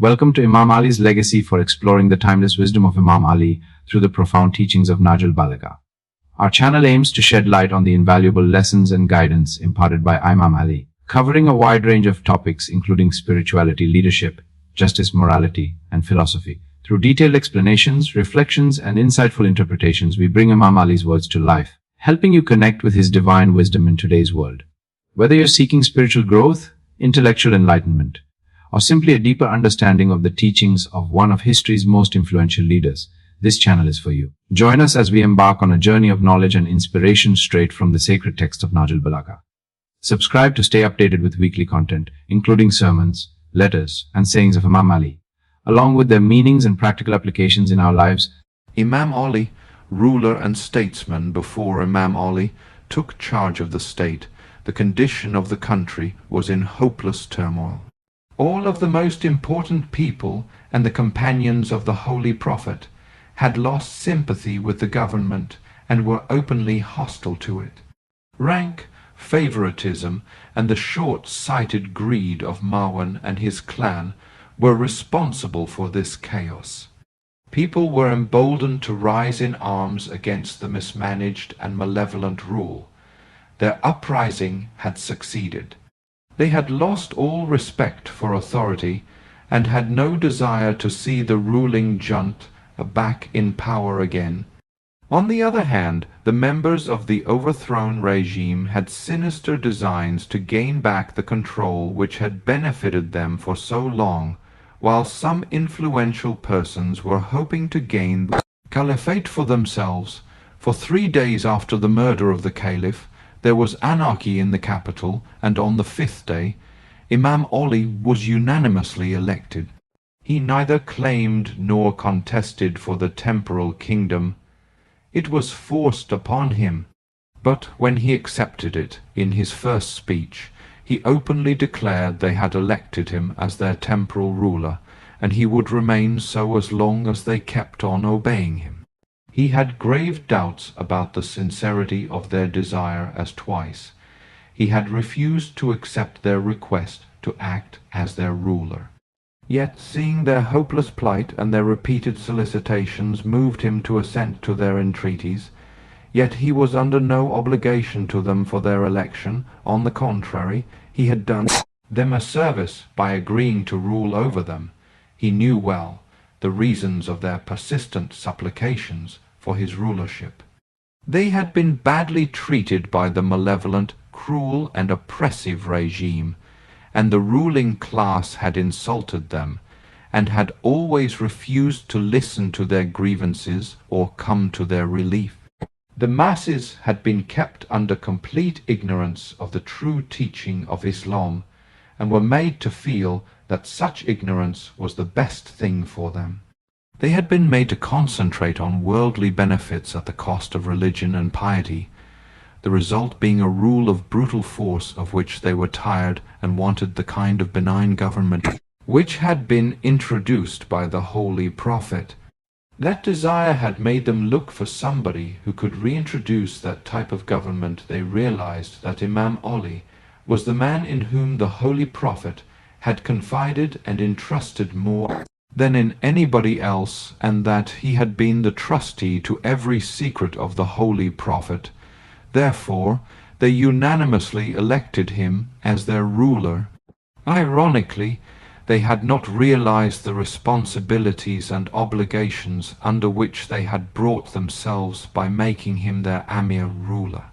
Welcome to Imam Ali's legacy for exploring the timeless wisdom of Imam Ali through the profound teachings of Nahjul Balagha. Our channel aims to shed light on the invaluable lessons and guidance imparted by Imam Ali, covering a wide range of topics including spirituality, leadership, justice, morality, and philosophy. Through detailed explanations, reflections, and insightful interpretations, we bring Imam Ali's words to life, helping you connect with his divine wisdom in today's world. Whether you're seeking spiritual growth, intellectual enlightenment, or simply a deeper understanding of the teachings of one of history's most influential leaders, this channel is for you. Join us as we embark on a journey of knowledge and inspiration straight from the sacred text of Nahjul Balagha. Subscribe to stay updated with weekly content, including sermons, letters, and sayings of Imam Ali, along with their meanings and practical applications in our lives. Imam Ali, ruler and statesman before Imam Ali took charge of the state, the condition of the country was in hopeless turmoil. All of the most important people and the companions of the Holy Prophet had lost sympathy with the government and were openly hostile to it. Rank, favoritism, and the short-sighted greed of Marwan and his clan were responsible for this chaos. People were emboldened to rise in arms against the mismanaged and malevolent rule. Their uprising had succeeded. They had lost all respect for authority and had no desire to see the ruling junta back in power again. On the other hand, the members of the overthrown regime had sinister designs to gain back the control which had benefited them for so long, while some influential persons were hoping to gain the caliphate for themselves. For 3 days after the murder of the caliph, there was anarchy in the capital, and on the 5th day, Imam Ali was unanimously elected. He neither claimed nor contested for the temporal kingdom. It was forced upon him. But when he accepted it in his first speech, he openly declared they had elected him as their temporal ruler, and he would remain so as long as they kept on obeying him. He had grave doubts about the sincerity of their desire, as twice he had refused to accept their request to act as their ruler. Yet, seeing their hopeless plight and their repeated solicitations moved him to assent to their entreaties. Yet he was under no obligation to them for their election. On the contrary, he had done them a service by agreeing to rule over them. He knew well the reasons of their persistent supplications for his rulership. They had been badly treated by the malevolent, cruel, and oppressive regime, and the ruling class had insulted them, and had always refused to listen to their grievances or come to their relief. The masses had been kept under complete ignorance of the true teaching of Islam, and were made to feel that such ignorance was the best thing for them. They had been made to concentrate on worldly benefits at the cost of religion and piety, the result being a rule of brutal force of which they were tired and wanted the kind of benign government which had been introduced by the Holy Prophet. That desire had made them look for somebody who could reintroduce that type of government. They realized that Imam Ali was the man in whom the Holy Prophet had confided and entrusted more than in anybody else, and that he had been the trustee to every secret of the Holy Prophet. Therefore, they unanimously elected him as their ruler. Ironically, they had not realized the responsibilities and obligations under which they had brought themselves by making him their Amir ruler.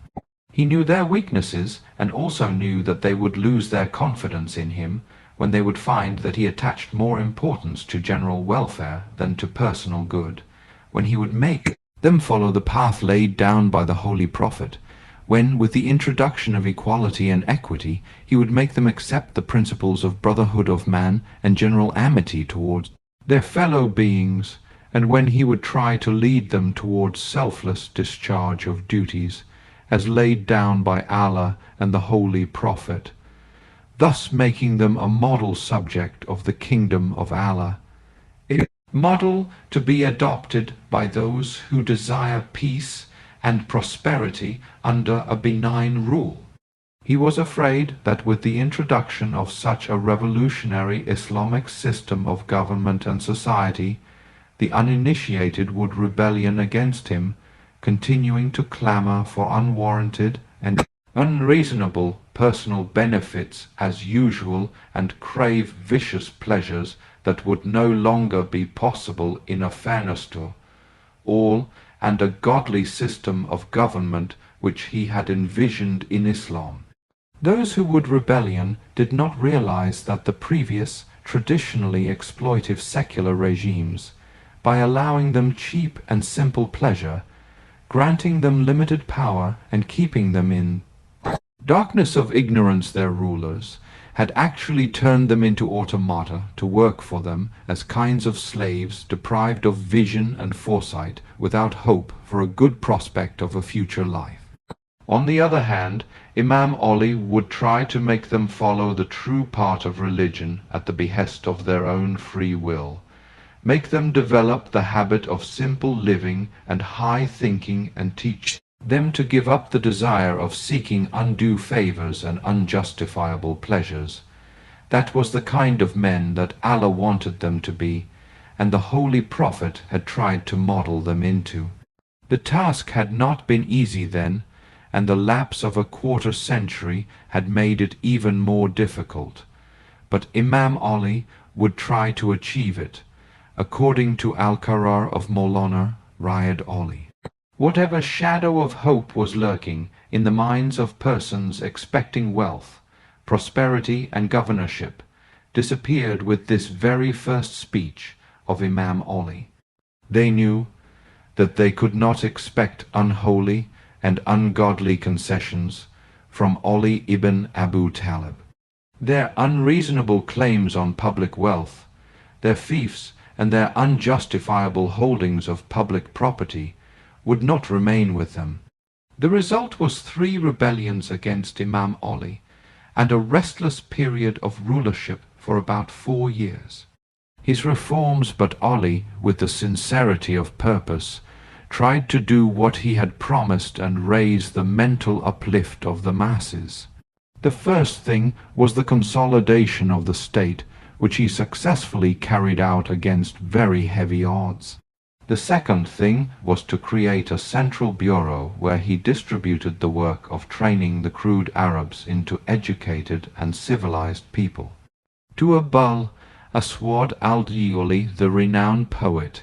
He knew their weaknesses, and also knew that they would lose their confidence in him when they would find that he attached more importance to general welfare than to personal good, when he would make them follow the path laid down by the Holy Prophet, when, with the introduction of equality and equity, he would make them accept the principles of brotherhood of man and general amity towards their fellow beings, and when he would try to lead them towards selfless discharge of duties, as laid down by Allah and the Holy Prophet, thus making them a model subject of the kingdom of Allah, a model to be adopted by those who desire peace and prosperity under a benign rule. He was afraid that with the introduction of such a revolutionary Islamic system of government and society, the uninitiated would rebellion against him, continuing to clamor for unwarranted and unreasonable personal benefits as usual and crave vicious pleasures that would no longer be possible in a fairness to all and a godly system of government which he had envisioned in Islam. Those who would rebellion did not realize that the previous, traditionally exploitive secular regimes, by allowing them cheap and simple pleasure, granting them limited power and keeping them in darkness of ignorance, their rulers, had actually turned them into automata to work for them as kinds of slaves deprived of vision and foresight, without hope for a good prospect of a future life. On the other hand, Imam Ali would try to make them follow the true part of religion at the behest of their own free will, make them develop the habit of simple living and high thinking, and teach them to give up the desire of seeking undue favors and unjustifiable pleasures. That was the kind of men that Allah wanted them to be, and the Holy Prophet had tried to model them into. The task had not been easy then, and the lapse of a quarter century had made it even more difficult. But Imam Ali would try to achieve it, according to Al-Qarar of Maulana Rayad Ali. Whatever shadow of hope was lurking in the minds of persons expecting wealth, prosperity, and governorship disappeared with this very first speech of Imam Ali. They knew that they could not expect unholy and ungodly concessions from Ali ibn Abu Talib. Their unreasonable claims on public wealth, their fiefs, and their unjustifiable holdings of public property would not remain with them. The result was 3 rebellions against Imam Ali, and a restless period of rulership for about 4 years. His reforms, but Ali, with the sincerity of purpose, tried to do what he had promised and raise the mental uplift of the masses. The first thing was the consolidation of the state, which he successfully carried out against very heavy odds. The second thing was to create a central bureau where he distributed the work of training the crude Arabs into educated and civilized people. To Abul Aswad al-Diyuli, the renowned poet,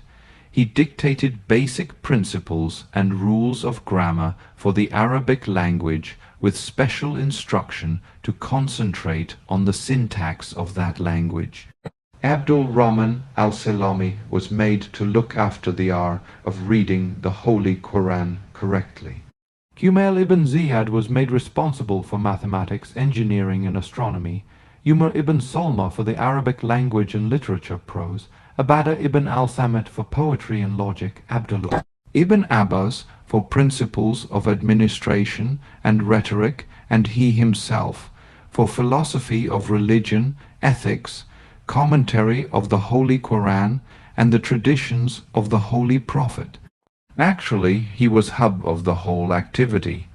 he dictated basic principles and rules of grammar for the Arabic language, with special instruction to concentrate on the syntax of that language. Abdul Rahman al-Salami was made to look after the art of reading the Holy Quran correctly. Kumail ibn Ziyad was made responsible for mathematics, engineering, and astronomy, Umar ibn Salma for the Arabic language and literature prose, Abada ibn al-Samit for poetry and logic, Abdullah ibn Abbas for principles of administration and rhetoric, and he himself for philosophy of religion, ethics, commentary of the Holy Quran, and the traditions of the Holy Prophet. Actually, he was hub of the whole activity.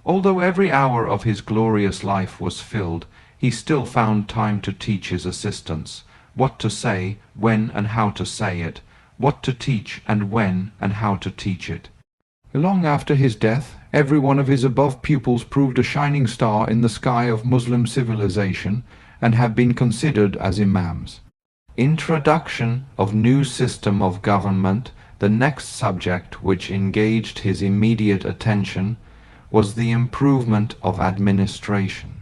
Although every hour of his glorious life was filled, he still found time to teach his assistants what to say, when and how to say it, what to teach and when and how to teach it. Long after his death, every one of his above pupils proved a shining star in the sky of Muslim civilization and have been considered as imams. Introduction of new system of government. The next subject which engaged his immediate attention was the improvement of administration.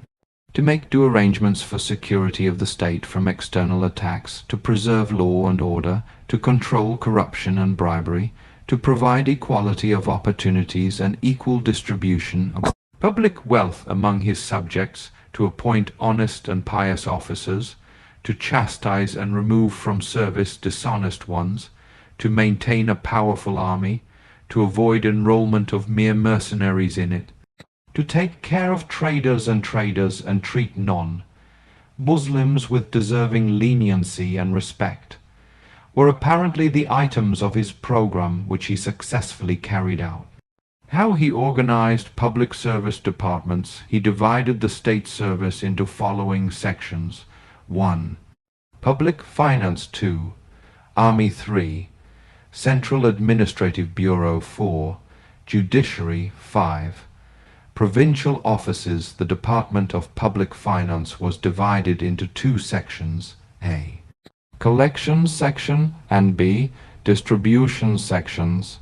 To make due arrangements for security of the state from external attacks, to preserve law and order, to control corruption and bribery, to provide equality of opportunities and equal distribution of public wealth among his subjects, to appoint honest and pious officers, to chastise and remove from service dishonest ones, to maintain a powerful army, to avoid enrollment of mere mercenaries in it, to take care of traders and treat non-Muslims with deserving leniency and respect, were apparently the items of his program which he successfully carried out. How he organized public service departments. He divided the state service into following sections. 1. Public Finance 2. Army 3. Central Administrative Bureau 4. Judiciary 5. Provincial offices. The Department of Public Finance was divided into 2 sections. A. Collections section and B. Distribution sections.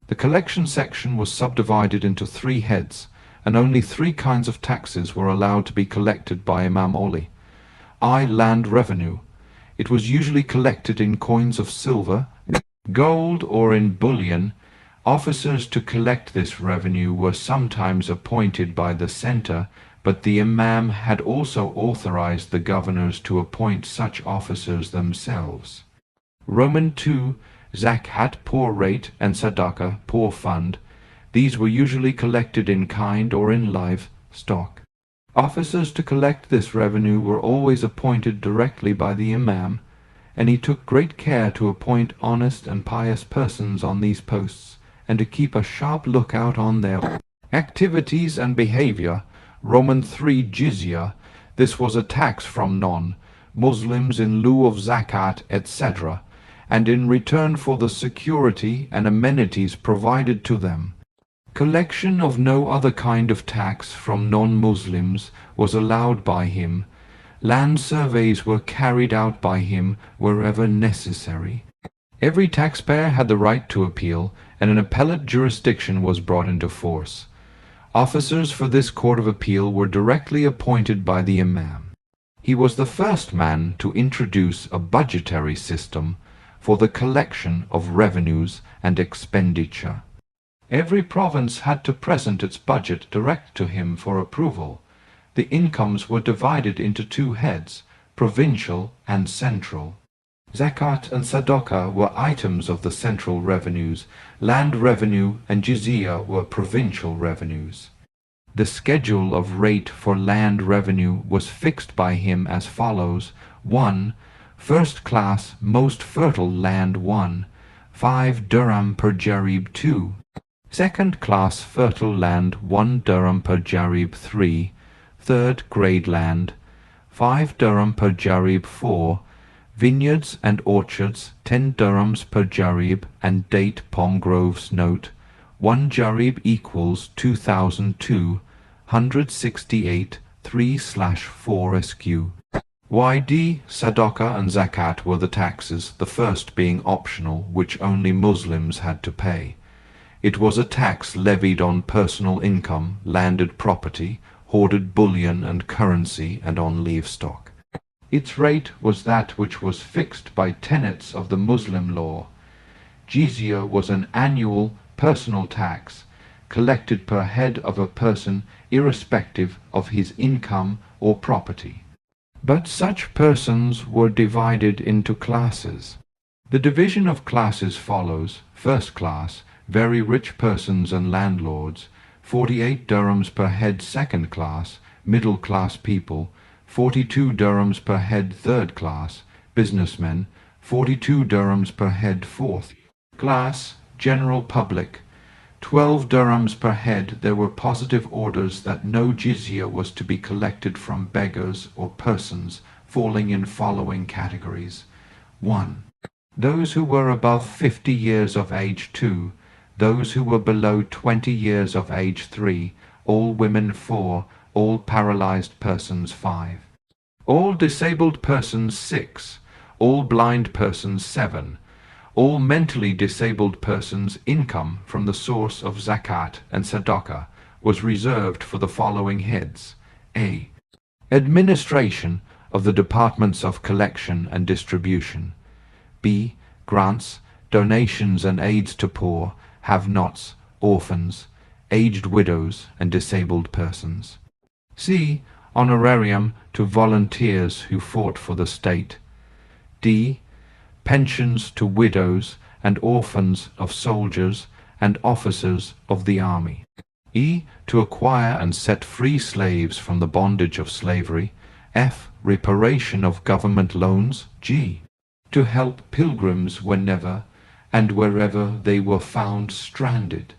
The collection section was subdivided into 3 heads, and only 3 kinds of taxes were allowed to be collected by Imam Ali. I. Land revenue. It was usually collected in coins of silver, gold, or in bullion. Officers to collect this revenue were sometimes appointed by the centre, but the Imam had also authorized the governors to appoint such officers themselves. Roman 2. Zakat, poor rate, and Sadaqah, poor fund. These were usually collected in kind or in live stock. Officers to collect this revenue were always appointed directly by the Imam, and he took great care to appoint honest and pious persons on these posts, and to keep a sharp lookout on their activities and behavior. Roman 3. Jizya. This was a tax from non-Muslims in lieu of zakat, etc., and in return for the security and amenities provided to them. Collection of no other kind of tax from non-Muslims was allowed by him. Land surveys were carried out by him wherever necessary. Every taxpayer had the right to appeal, and an appellate jurisdiction was brought into force. Officers for this court of appeal were directly appointed by the Imam. He was the first man to introduce a budgetary system for the collection of revenues and expenditure. Every province had to present its budget direct to him for approval. The incomes were divided into 2 heads, provincial and central. Zakat and Sadaqah were items of the central revenues. Land revenue and jizya were provincial revenues. The schedule of rate for land revenue was fixed by him as follows. 1. First class, most fertile land 1, 5 dirham per jarib 2. Second class fertile land 1 dirham per jarib 3. Third grade land 5 dirham per jarib 4. Vineyards and orchards 10 dirhams per jarib, and date palm groves. Note: 1 jarib equals 2,268 3/4 SQ. YD, Sadaqah and Zakat were the taxes, the first being optional, which only Muslims had to pay. It was a tax levied on personal income, landed property, hoarded bullion and currency, and on livestock. Its rate was that which was fixed by tenets of the Muslim law. Jizya was an annual personal tax, collected per head of a person irrespective of his income or property. But such persons were divided into classes. The division of classes follows: first class, very rich persons and landlords, 48 dirhams per head; second class, middle class people, 42 dirhams per head; third class, businessmen, 42 dirhams per head; fourth class, general public, 12 dirhams per head. There were positive orders that no jizya was to be collected from beggars or persons falling in following categories. 1. Those who were above 50 years of age. 2. Those who were below 20 years of age. 3. All women. 4. All paralyzed persons. 5. All disabled persons. 6. All blind persons. 7. All mentally disabled persons' income from the source of zakat and sadaqah was reserved for the following heads. A. Administration of the departments of collection and distribution. B. Grants, donations and aids to poor, have-nots, orphans, aged widows and disabled persons. C. Honorarium to volunteers who fought for the state. D. Pensions to widows and orphans of soldiers and officers of the army. E. To acquire and set free slaves from the bondage of slavery. F. Reparation of government loans. G. To help pilgrims whenever and wherever they were found stranded.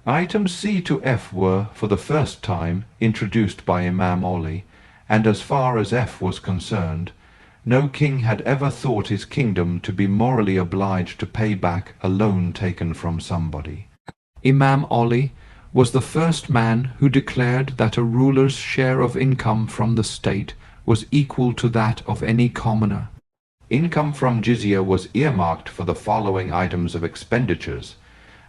Items C to F were, for the first time, introduced by Imam Ali, and as far as F was concerned, no king had ever thought his kingdom to be morally obliged to pay back a loan taken from somebody. Imam Ali was the first man who declared that a ruler's share of income from the state was equal to that of any commoner. Income from jizya was earmarked for the following items of expenditures: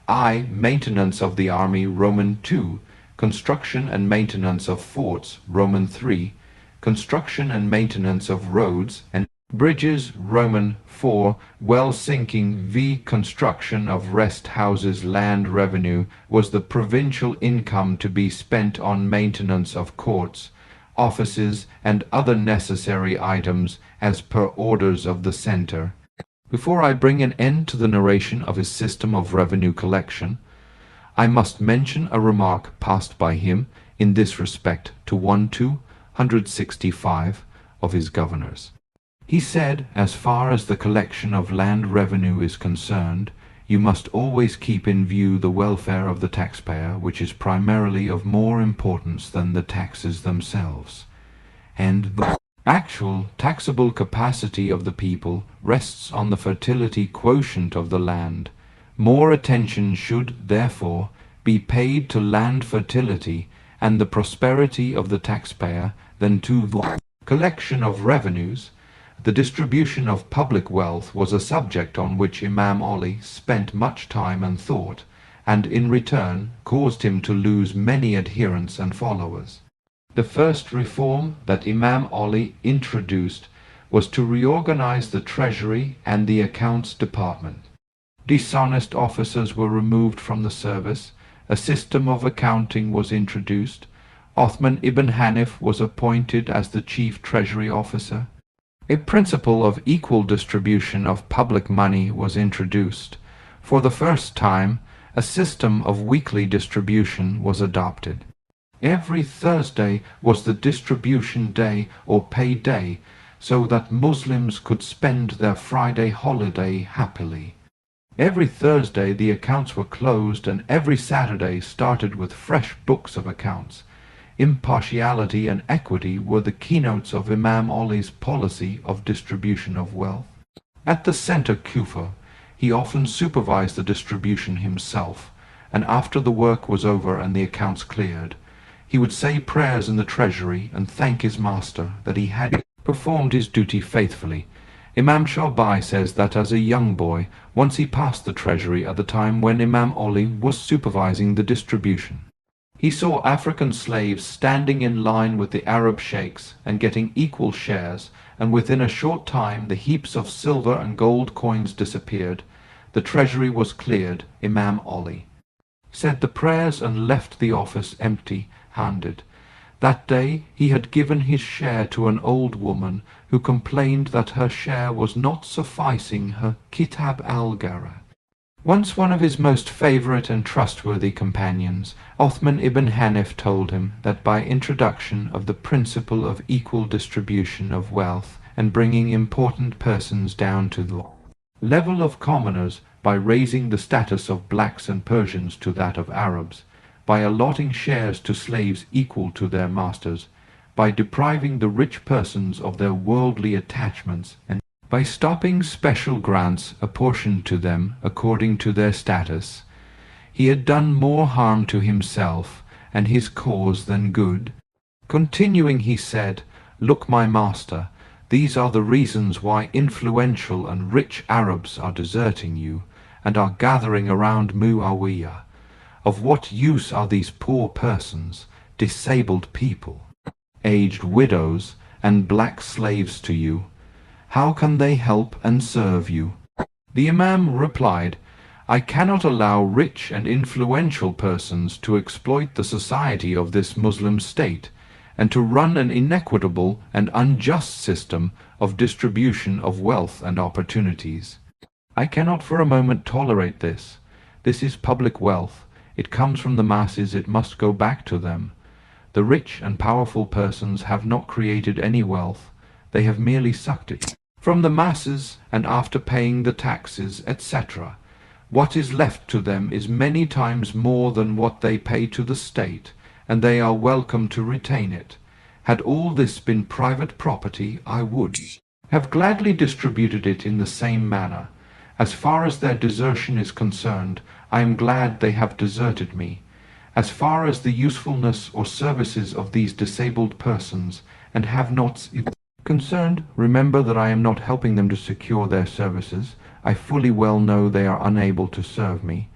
I. Maintenance of the army, Roman 2. Construction and maintenance of forts, Roman 3. Construction and maintenance of roads and bridges, Roman 4. Well sinking v. Construction of rest houses. Land revenue was the provincial income to be spent on maintenance of courts, offices, and other necessary items as per orders of the centre. Before I bring an end to the narration of his system of revenue collection, I must mention a remark passed by him in this respect to 165 of his governors. He said, as far as the collection of land revenue is concerned, you must always keep in view the welfare of the taxpayer, which is primarily of more importance than the taxes themselves, and the actual taxable capacity of the people rests on the fertility quotient of the land. More attention should, therefore, be paid to land fertility and the prosperity of the taxpayer than to the collection of revenues. The distribution of public wealth was a subject on which Imam Ali spent much time and thought, and in return caused him to lose many adherents and followers. The first reform that Imam Ali introduced was to reorganize the treasury and the accounts department. Dishonest officers were removed from the service, a system of accounting was introduced, Uthman ibn Hanif was appointed as the chief treasury officer. A principle of equal distribution of public money was introduced. For the first time, a system of weekly distribution was adopted. Every Thursday was the distribution day or pay day, so that Muslims could spend their Friday holiday happily. Every Thursday the accounts were closed, and every Saturday started with fresh books of accounts. Impartiality and equity were the keynotes of Imam Ali's policy of distribution of wealth. At the center Kufa, he often supervised the distribution himself, and after the work was over and the accounts cleared, he would say prayers in the treasury and thank his master that he had performed his duty faithfully. Imam Shabai says that as a young boy, once he passed the treasury at the time when Imam Ali was supervising the distribution. He saw African slaves standing in line with the Arab sheikhs and getting equal shares, and within a short time the heaps of silver and gold coins disappeared. The treasury was cleared. Imam Ali said the prayers and left the office empty-handed. That day he had given his share to an old woman who complained that her share was not sufficing her Kitab al-Gara. Once one of his most favorite and trustworthy companions, Uthman ibn Hanif, told him that by introduction of the principle of equal distribution of wealth and bringing important persons down to the level of commoners, by raising the status of blacks and Persians to that of Arabs, by allotting shares to slaves equal to their masters, by depriving the rich persons of their worldly attachments, and by stopping special grants apportioned to them according to their status, he had done more harm to himself and his cause than good. Continuing, he said, "Look, my master, these are the reasons why influential and rich Arabs are deserting you and are gathering around Muawiyah. Of what use are these poor persons, disabled people, aged widows, and black slaves to you? How can they help and serve you?" The Imam replied, "I cannot allow rich and influential persons to exploit the society of this Muslim state, and to run an inequitable and unjust system of distribution of wealth and opportunities. I cannot for a moment tolerate this. This is public wealth. It comes from the masses, it must go back to them. The rich and powerful persons have not created any wealth, they have merely sucked it from the masses, and after paying the taxes, etc., What is left to them is many times more than what they pay to the state, and they are welcome to retain it. Had all this been private property, I would have gladly distributed it in the same manner. As far as their desertion is concerned, I am glad they have deserted me. As far as the usefulness or services of these disabled persons and have-nots is concerned, remember that I am not helping them to secure their services. I fully well know they are unable to serve me.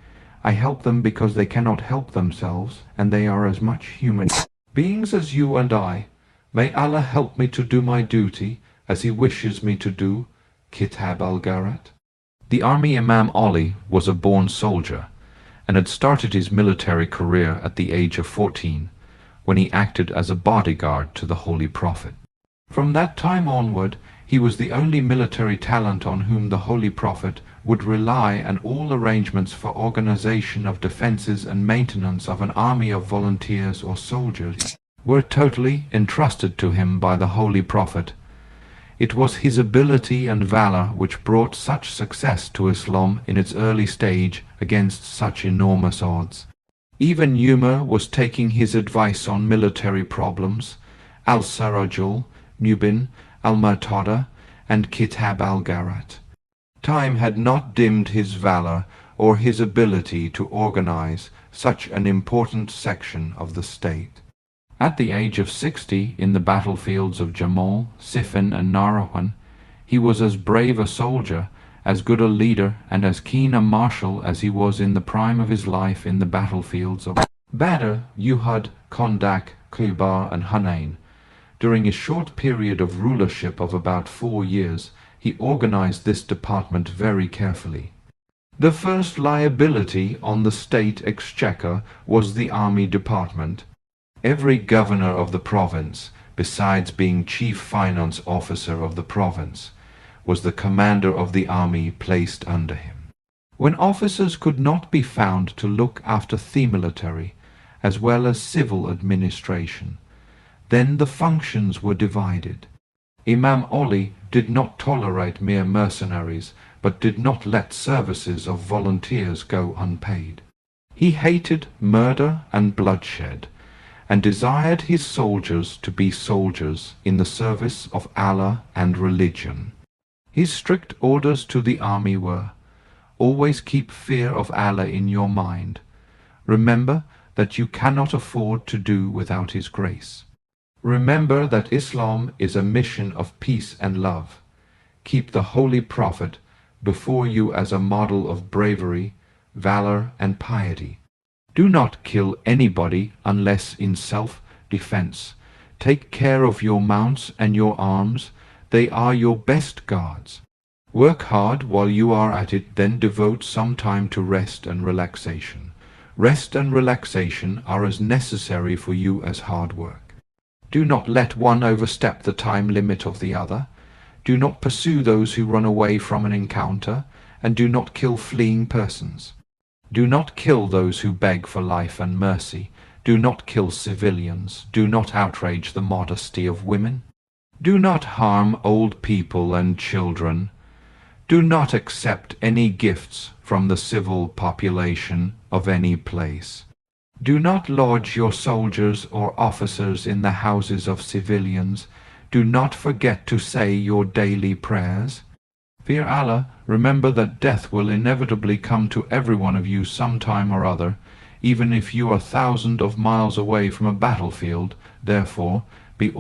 I help them because they cannot help themselves, and they are as much human beings as you and I. May Allah help me to do my duty as He wishes me to do. Kitab al-Garat. The army Imam Ali was a born soldier, and had started his military career at the age of 14, when he acted as a bodyguard to the Holy Prophet. From that time onward, he was the only military talent on whom the Holy Prophet would rely, and all arrangements for organization of defenses and maintenance of an army of volunteers or soldiers were totally entrusted to him by the Holy Prophet. It was his ability and valor which brought such success to Islam in its early stage against such enormous odds. Even Umar was taking his advice on military problems. Al-Sarajul, Mubin, Al-Murtada, and Kitab al-Garat. Time had not dimmed his valor or his ability to organize such an important section of the state. At the age of 60, in the battlefields of Jamal, Siffin, and Nahrawan, he was as brave a soldier, as good a leader, and as keen a marshal as he was in the prime of his life in the battlefields of Badr, Uhud, Kondak, Khaybar, and Hunain. During a short period of rulership of about 4 years, he organized this department very carefully. The first liability on the state exchequer was the army department. Every governor of the province, besides being chief finance officer of the province, was the commander of the army placed under him. When officers could not be found to look after the military, as well as civil administration, then the functions were divided. Imam Ali did not tolerate mere mercenaries, but did not let services of volunteers go unpaid. He hated murder and bloodshed, and desired his soldiers to be soldiers in the service of Allah and religion. His strict orders to the army were, always keep fear of Allah in your mind. Remember that you cannot afford to do without His grace. Remember that Islam is a mission of peace and love. Keep the Holy Prophet before you as a model of bravery, valor, and piety. Do not kill anybody unless in self-defense. Take care of your mounts and your arms. They are your best guards. Work hard while you are at it, then devote some time to rest and relaxation. Rest and relaxation are as necessary for you as hard work. Do not let one overstep the time limit of the other. Do not pursue those who run away from an encounter, and do not kill fleeing persons. Do not kill those who beg for life and mercy. Do not kill civilians. Do not outrage the modesty of women. Do not harm old people and children. Do not accept any gifts from the civil population of any place. Do not lodge your soldiers or officers in the houses of civilians. Do not forget to say your daily prayers. Fear Allah, remember that death will inevitably come to every one of you some time or other, even if you are thousands of miles away from a battlefield. Therefore, be